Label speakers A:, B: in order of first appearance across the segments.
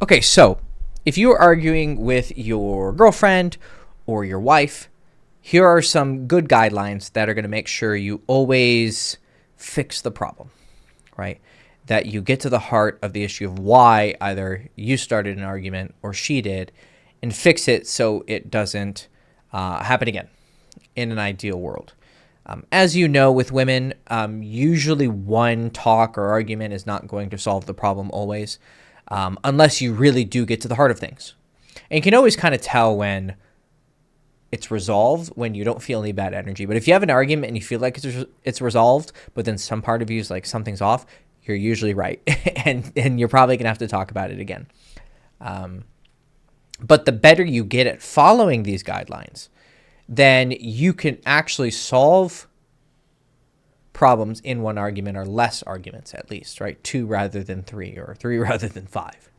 A: Okay, so if you are arguing with your girlfriend or your wife, here are some good guidelines that are going to make sure you always fix the problem, right? That you get to the heart of the issue of why either you started an argument or she did and fix it so it doesn't happen again in an ideal world. As you know, with women, usually one talk or argument is not going to solve the problem always, unless you really do get to the heart of things. And you can always kind of tell when it's resolved when you don't feel any bad energy. But if you have an argument and you feel like it's resolved, but then some part of you is like something's off, you're usually right. and you're probably going to have to talk about it again. But the better you get at following these guidelines, then you can actually solve problems in one argument, or less arguments at least, right? 2 rather than 3, or 3 rather than 5.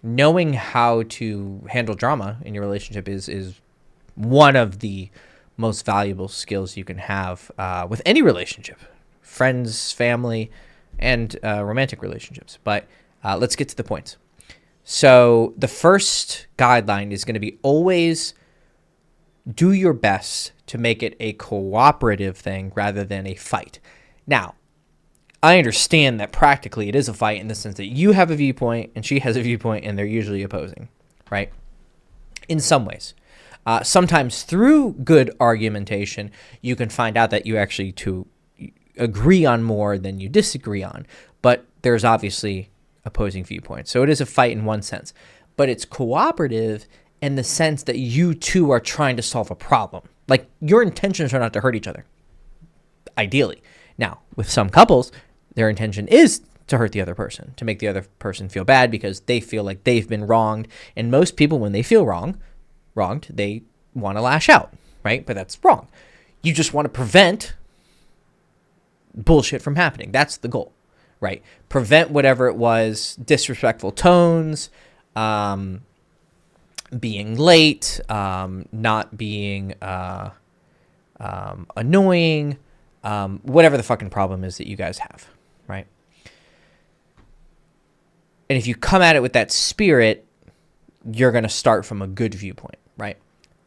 A: Knowing how to handle drama in your relationship is one of the most valuable skills you can have with any relationship, friends, family, and romantic relationships. But let's get to the points. So the first guideline is going to be always do your best to make it a cooperative thing rather than a fight. Now, I understand that practically it is a fight in the sense that you have a viewpoint and she has a viewpoint and they're usually opposing, right? In some ways. Sometimes through good argumentation, you can find out that you actually agree on more than you disagree on. But there's obviously opposing viewpoints. So it is a fight in one sense. But it's cooperative in the sense that you two are trying to solve a problem. Like, your intentions are not to hurt each other, ideally. Now, with some couples, their intention is to hurt the other person, to make the other person feel bad because they feel like they've been wronged. And most people, when they feel wronged, they want to lash out, right? But that's wrong. You just want to prevent bullshit from happening. That's the goal, right? Prevent whatever it was, disrespectful tones, being late, not being annoying, whatever the fucking problem is that you guys have, right? And if you come at it with that spirit, you're going to start from a good viewpoint, right?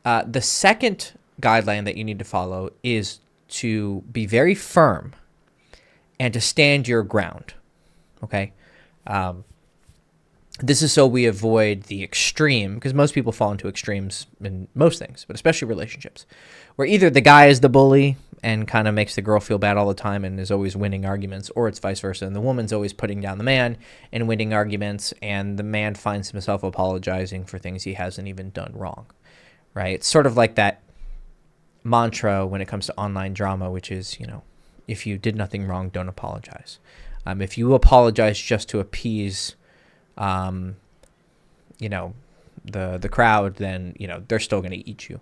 A: The second guideline that you need to follow is to be very firm and to stand your ground, okay? This is so we avoid the extreme, because most people fall into extremes in most things, but especially relationships, where either the guy is the bully and kind of makes the girl feel bad all the time and is always winning arguments, or it's vice versa, and the woman's always putting down the man and winning arguments, and the man finds himself apologizing for things he hasn't even done wrong, right? It's sort of like that mantra when it comes to online drama, which is, if you did nothing wrong, don't apologize. If you apologize just to appease the crowd, then, they're still going to eat you.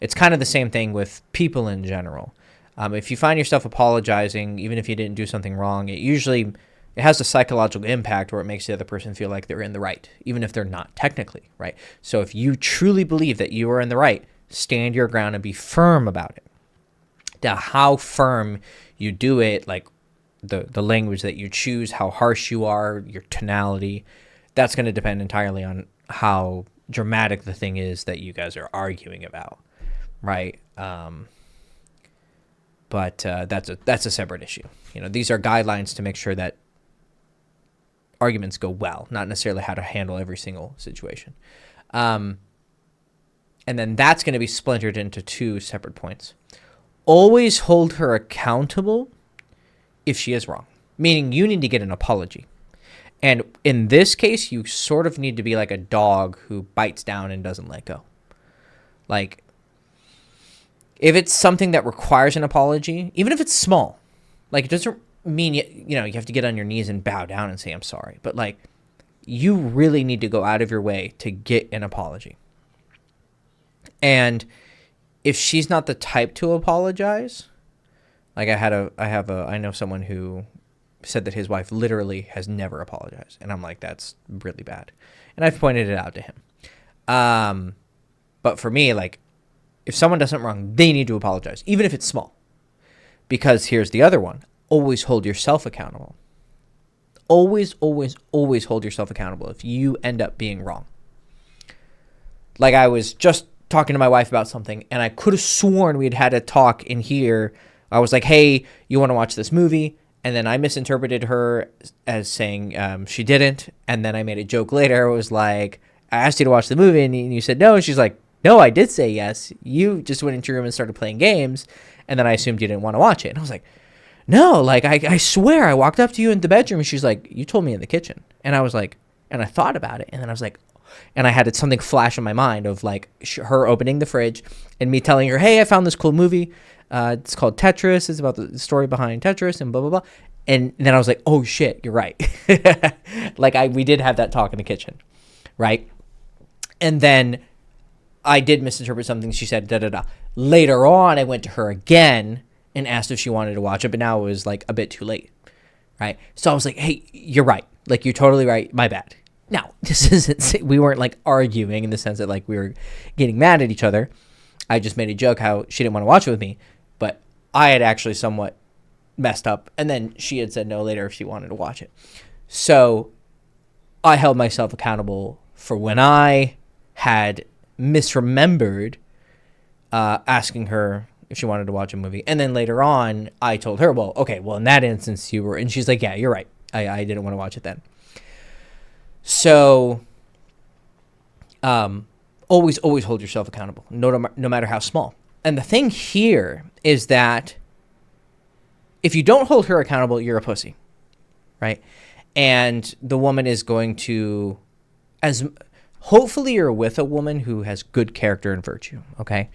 A: It's kind of the same thing with people in general. If you find yourself apologizing, even if you didn't do something wrong, it has a psychological impact where it makes the other person feel like they're in the right, even if they're not technically, right? So if you truly believe that you are in the right, stand your ground and be firm about it. Now, how firm you do it, like the language that you choose, how harsh you are, your tonality, that's going to depend entirely on how dramatic the thing is that you guys are arguing about, right? But that's a separate issue. These are guidelines to make sure that arguments go well, not necessarily how to handle every single situation. And then that's going to be splintered into 2 separate points. Always hold her accountable if she is wrong, meaning you need to get an apology. And in this case, you sort of need to be like a dog who bites down and doesn't let go. Like, if it's something that requires an apology, even if it's small, like, it doesn't mean you have to get on your knees and bow down and say, I'm sorry. But, like, you really need to go out of your way to get an apology. And if she's not the type to apologize, like I know someone who said that his wife literally has never apologized. And I'm like, that's really bad. And I've pointed it out to him. But for me, like, if someone does something wrong, they need to apologize, even if it's small. Because here's the other one. Always hold yourself accountable. always, always, always hold yourself accountable if you end up being wrong. Like, I was just talking to my wife about something, and I could have sworn we'd had a talk in here. I was like, hey, you want to watch this movie? And then I misinterpreted her as saying she didn't. And then I made a joke later. It was like, I asked you to watch the movie, and you said no. And she's like, no, I did say yes. You just went into your room and started playing games. And then I assumed you didn't want to watch it. And I was like, no, like, I swear I walked up to you in the bedroom, and she's like, you told me in the kitchen. And I was like, and I thought about it. And then I was like, and I had something flash in my mind of like her opening the fridge and me telling her, hey, I found this cool movie. It's called Tetris. It's about the story behind Tetris and blah, blah, blah. And then I was like, oh shit, you're right. Like, we did have that talk in the kitchen. Right. And then I did misinterpret something. She said, da, da, da. Later on, I went to her again and asked if she wanted to watch it, but now it was like a bit too late. Right. So I was like, hey, you're right. Like, you're totally right. My bad. Now, this isn't, we weren't like arguing in the sense that like we were getting mad at each other. I just made a joke how she didn't want to watch it with me, but I had actually somewhat messed up. And then she had said no later if she wanted to watch it. So I held myself accountable for when I had misremembered asking her if she wanted to watch a movie. And then later on, I told her, well, okay, well, in that instance, you were, and she's like, yeah, you're right. I didn't want to watch it then. So, always hold yourself accountable, no matter how small. And the thing here is that if you don't hold her accountable, you're a pussy, right? And the woman is going to, hopefully you're with a woman who has good character and virtue, okay?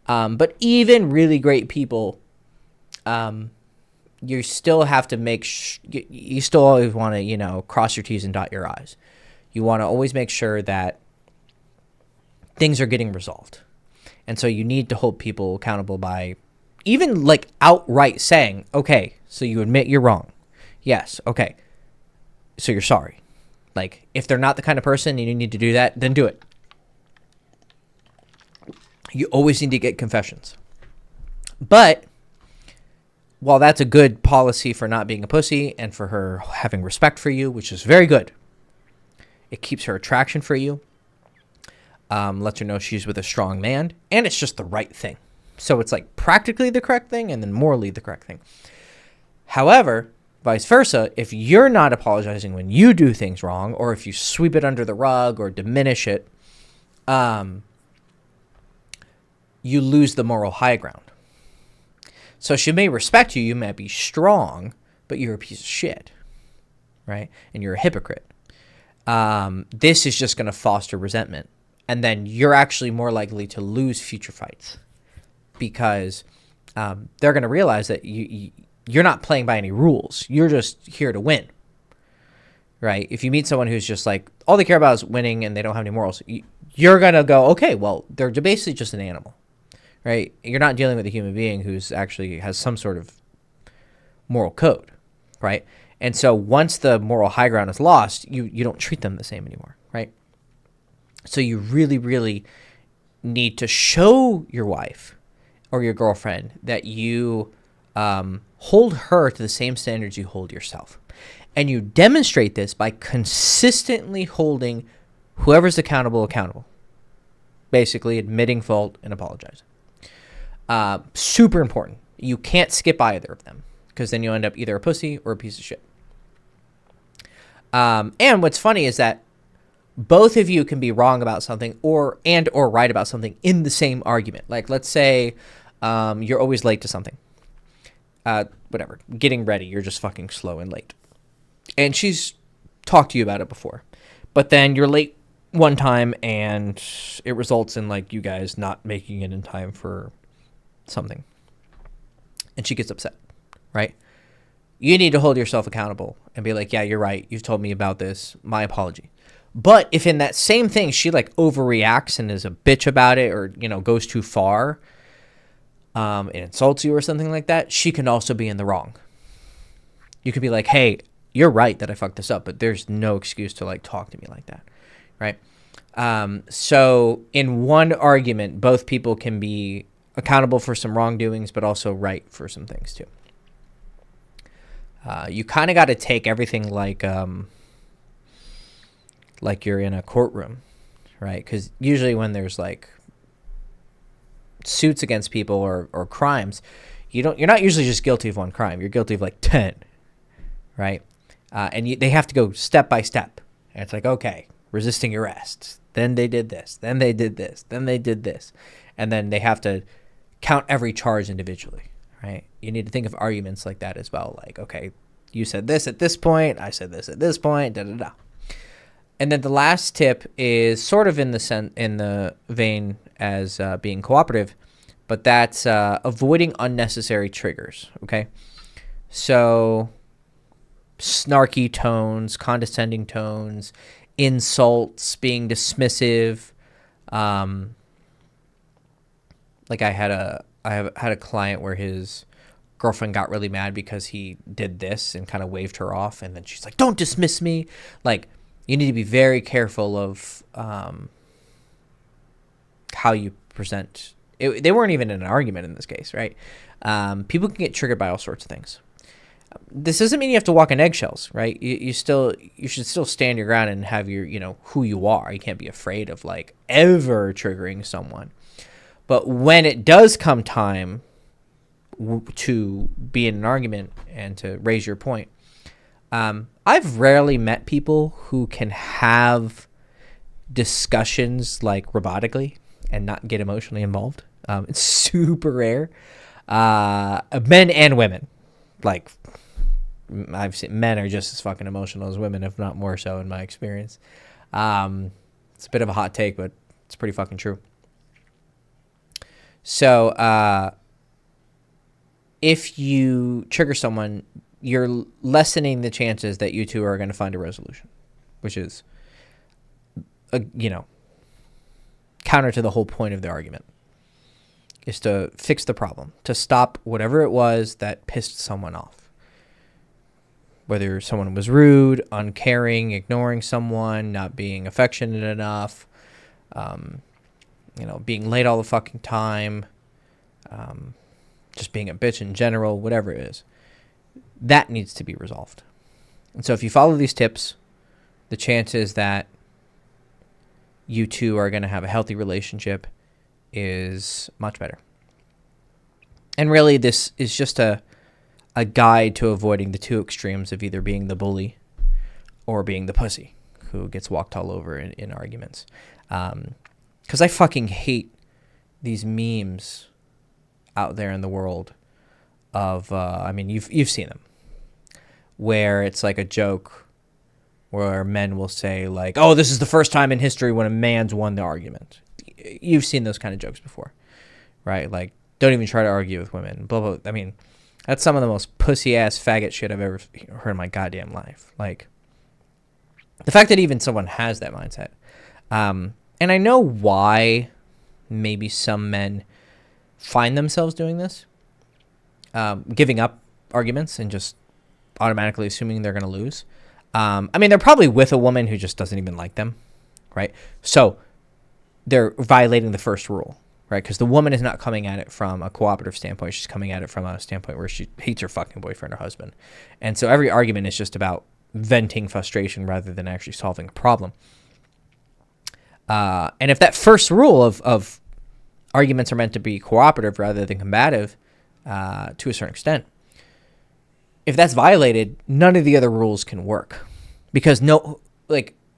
A: But even really great people, you still have to you still always want to, cross your T's and dot your I's. You want to always make sure that things are getting resolved. And so you need to hold people accountable by even like outright saying, okay, so you admit you're wrong. Yes. Okay. So you're sorry. Like, if they're not the kind of person and you need to do that, then do it. You always need to get confessions. But while that's a good policy for not being a pussy and for her having respect for you, which is very good, it keeps her attraction for you, lets her know she's with a strong man, and it's just the right thing. So it's like practically the correct thing and then morally the correct thing. However, vice versa, if you're not apologizing when you do things wrong, or if you sweep it under the rug or diminish it, you lose the moral high ground. So she may respect you, you may be strong, but you're a piece of shit, right? And you're a hypocrite. This is just going to foster resentment. And then you're actually more likely to lose future fights because they're going to realize that you're not playing by any rules. You're just here to win, right? If you meet someone who's just like, all they care about is winning and they don't have any morals, you're going to go, okay, well, they're basically just an animal, right? You're not dealing with a human being who's actually has some sort of moral code, right? And so once the moral high ground is lost, you don't treat them the same anymore, right? So you really, really need to show your wife or your girlfriend that you hold her to the same standards you hold yourself. And you demonstrate this by consistently holding whoever's accountable. Basically admitting fault and apologizing. Super important. You can't skip either of them because then you'll end up either a pussy or a piece of shit. And what's funny is that both of you can be wrong about something or right about something in the same argument. Like, let's say you're always late to something. Whatever. Getting ready, you're just fucking slow and late. And she's talked to you about it before. But then you're late one time and it results in like you guys not making it in time for something. And she gets upset, right? You need to hold yourself accountable and be like, yeah, you're right. You've told me about this. My apology. But if in that same thing she like overreacts and is a bitch about it or, goes too far and insults you or something like that, she can also be in the wrong. You could be like, hey, you're right that I fucked this up, but there's no excuse to like talk to me like that, right? So in one argument, both people can be accountable for some wrongdoings, but also right for some things too. You kind of got to take everything like you're in a courtroom, right? Because usually when there's like suits against people or crimes, you're not usually just guilty of one crime. You're guilty of like 10, right? And they have to go step by step. And it's like, okay, resisting arrest. Then they did this. Then they did this. Then they did this. And then they have to count every charge individually, right? You need to think of arguments like that as well. Like, okay, you said this at this point. I said this at this point. Da da da. And then the last tip is sort of in the vein as being cooperative, but that's avoiding unnecessary triggers. Okay, so snarky tones, condescending tones, insults, being dismissive. Like I had a client where his girlfriend got really mad because he did this and kind of waved her off, and then she's like, "Don't dismiss me." Like, you need to be very careful of how you present. They weren't even in an argument in this case, right? People can get triggered by all sorts of things. This doesn't mean you have to walk on eggshells, right? You should still stand your ground and have your, who you are. You can't be afraid of like ever triggering someone. But when it does come time to be in an argument and to raise your point, I've rarely met people who can have discussions like robotically and not get emotionally involved. It's super rare. Men and women, like I've seen, men are just as fucking emotional as women, if not more so in my experience. It's a bit of a hot take, but it's pretty fucking true. So if you trigger someone, you're lessening the chances that you two are going to find a resolution, which is, counter to the whole point of the argument, is to fix the problem, to stop whatever it was that pissed someone off. Whether someone was rude, uncaring, ignoring someone, not being affectionate enough, being late all the fucking time, just being a bitch in general, whatever it is. That needs to be resolved. And so if you follow these tips, the chances that you two are going to have a healthy relationship is much better. And really, this is just a guide to avoiding the two extremes of either being the bully or being the pussy who gets walked all over in arguments. Because I fucking hate these memes out there in the world of, you've seen them, where it's like a joke where men will say like, "Oh, this is the first time in history when a man's won the argument." You've seen those kind of jokes before, right? Like, don't even try to argue with women, blah, blah. I mean, that's some of the most pussy-ass faggot shit I've ever heard in my goddamn life. Like, the fact that even someone has that mindset. And I know why maybe some men find themselves doing this, giving up arguments and just automatically assuming they're going to lose. They're probably with a woman who just doesn't even like them, right? So they're violating the first rule, right? Because the woman is not coming at it from a cooperative standpoint. She's coming at it from a standpoint where she hates her fucking boyfriend or husband. And so every argument is just about venting frustration rather than actually solving a problem. And if that first rule of arguments are meant to be cooperative rather than combative, to a certain extent, if that's violated, none of the other rules can work. Because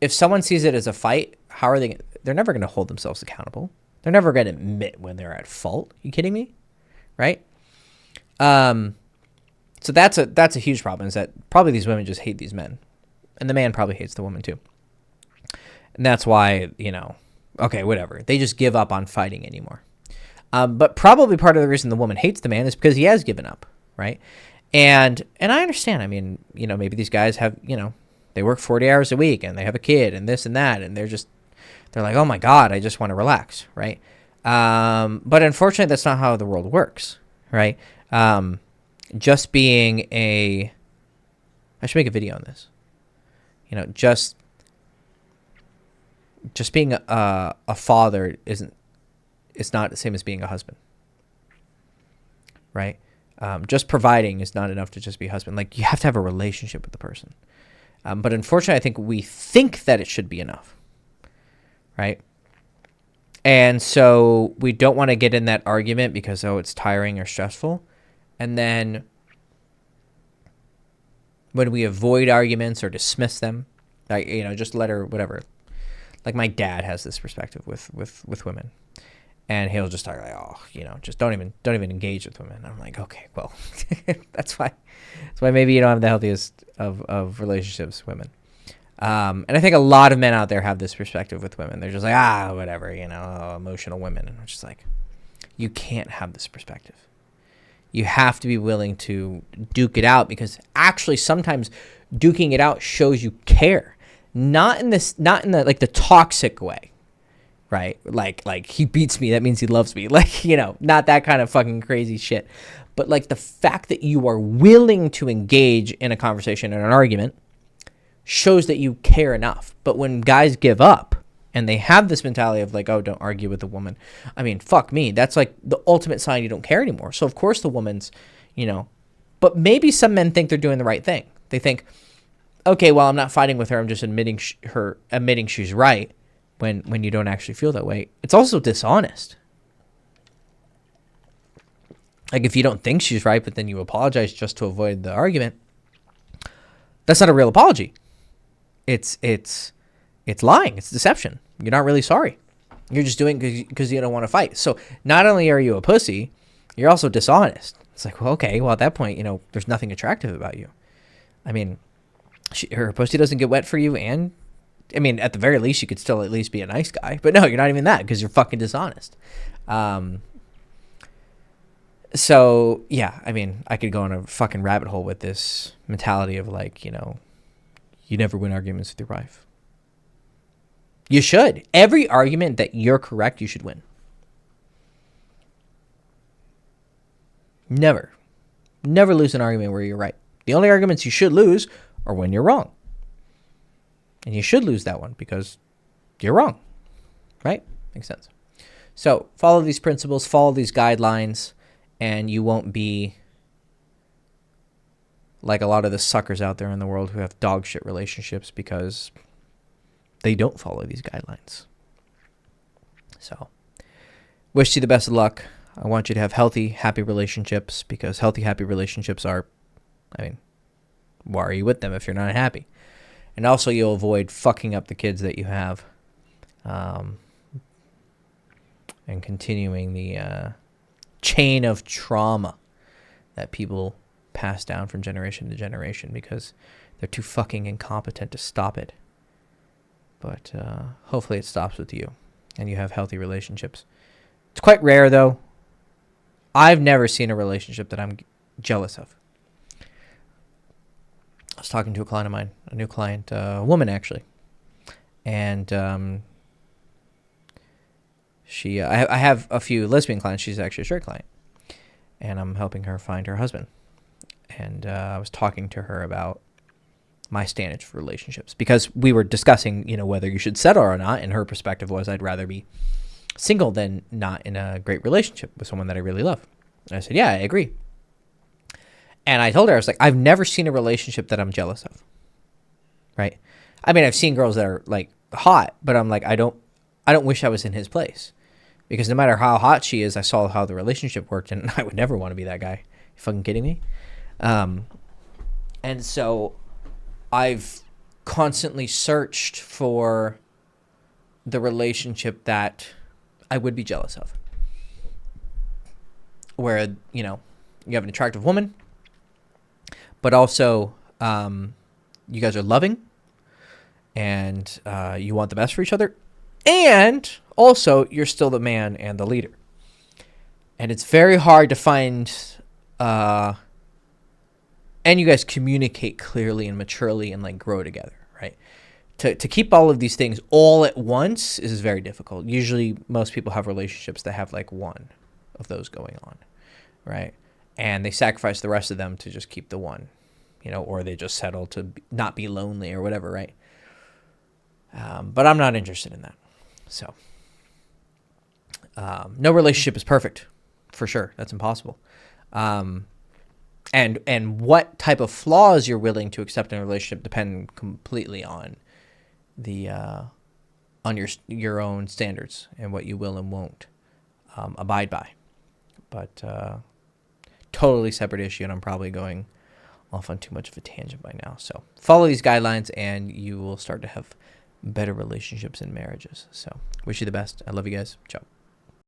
A: if someone sees it as a fight, how are they? They're never going to hold themselves accountable. They're never going to admit when they're at fault. You kidding me? Right? So that's a huge problem, is that probably these women just hate these men. And the man probably hates the woman too. And that's why, okay, whatever. They just give up on fighting anymore. But probably part of the reason the woman hates the man is because he has given up, right? And I understand. I mean, maybe these guys have, they work 40 hours a week and they have a kid and this and that, and they're like, oh my God, I just want to relax, right? But unfortunately, that's not how the world works, right? Just being I should make a video on this. Just being a father it's not the same as being a husband, right? Just providing is not enough to just be husband. Like, you have to have a relationship with the person. But unfortunately, I think we think that it should be enough, right? And so we don't want to get in that argument because, oh, it's tiring or stressful. And then when we avoid arguments or dismiss them, like, just let her, whatever. Like, my dad has this perspective with women, and he'll just talk like, oh, just don't even engage with women. I'm like, okay, well, that's why maybe you don't have the healthiest of relationships with women. And I think a lot of men out there have this perspective with women. They're just like, whatever, emotional women. And I'm just like, you can't have this perspective. You have to be willing to duke it out, because actually sometimes duking it out shows you care. Not in the like the toxic way, right? Like he beats me, that means he loves me. Like, not that kind of fucking crazy shit. But like the fact that you are willing to engage in a conversation and an argument shows that you care enough. But when guys give up and they have this mentality of like, oh, don't argue with a woman. I mean, fuck me. That's like the ultimate sign you don't care anymore. So of course the woman's, but maybe some men think they're doing the right thing. They think, okay, well, I'm not fighting with her. I'm just admitting she's right, when you don't actually feel that way. It's also dishonest. Like, if you don't think she's right, but then you apologize just to avoid the argument, that's not a real apology. It's lying. It's deception. You're not really sorry. You're just doing it because you don't want to fight. So not only are you a pussy, you're also dishonest. It's like, well, okay, well, at that point, there's nothing attractive about you. I mean, her pussy doesn't get wet for you, and I mean, at the very least, you could still at least be a nice guy. But no, you're not even that, because you're fucking dishonest. So yeah, I mean, I could go on a fucking rabbit hole with this mentality of like, you never win arguments with your wife. You should. Every argument that you're correct, you should win. Never lose an argument where you're right. The only arguments you should lose are when you're wrong. And you should lose that one because you're wrong. Right? Makes sense. So follow these principles, follow these guidelines, and you won't be like a lot of the suckers out there in the world who have dog shit relationships because they don't follow these guidelines. So, wish you the best of luck. I want you to have healthy, happy relationships, because healthy, happy relationships are, why are you with them if you're not happy? And also, you'll avoid fucking up the kids that you have, and continuing the chain of trauma that people pass down from generation to generation because they're too fucking incompetent to stop it. But hopefully it stops with you and you have healthy relationships. It's quite rare, though. I've never seen a relationship that I'm jealous of. I was talking to a client of mine, a new client, a woman actually. And I have a few lesbian clients. She's actually a straight client. And I'm helping her find her husband. And I was talking to her about my standards for relationships because we were discussing, whether you should settle or not. And her perspective was I'd rather be single than not in a great relationship with someone that I really love. And I said, yeah, I agree. And I told her, I was like, I've never seen a relationship that I'm jealous of. Right? I mean, I've seen girls that are like hot, but I'm like, I don't wish I was in his place because no matter how hot she is, I saw how the relationship worked and I would never want to be that guy. You fucking kidding me? And so I've constantly searched for the relationship that I would be jealous of. Where, you have an attractive woman, but also you guys are loving and you want the best for each other. And also you're still the man and the leader. And it's very hard to find... and you guys communicate clearly and maturely and like grow together, right? To keep all of these things all at once is very difficult. Usually most people have relationships that have like one of those going on, right? And they sacrifice the rest of them to just keep the one, or they just settle to not be lonely or whatever, right? But I'm not interested in that. So no relationship is perfect, for sure. That's impossible. and what type of flaws you're willing to accept in a relationship depend completely on the on your own standards and what you will and won't abide by. But totally separate issue, and I'm probably going off on too much of a tangent by now. So follow these guidelines, and you will start to have better relationships and marriages. So wish you the best. I love you guys. Ciao.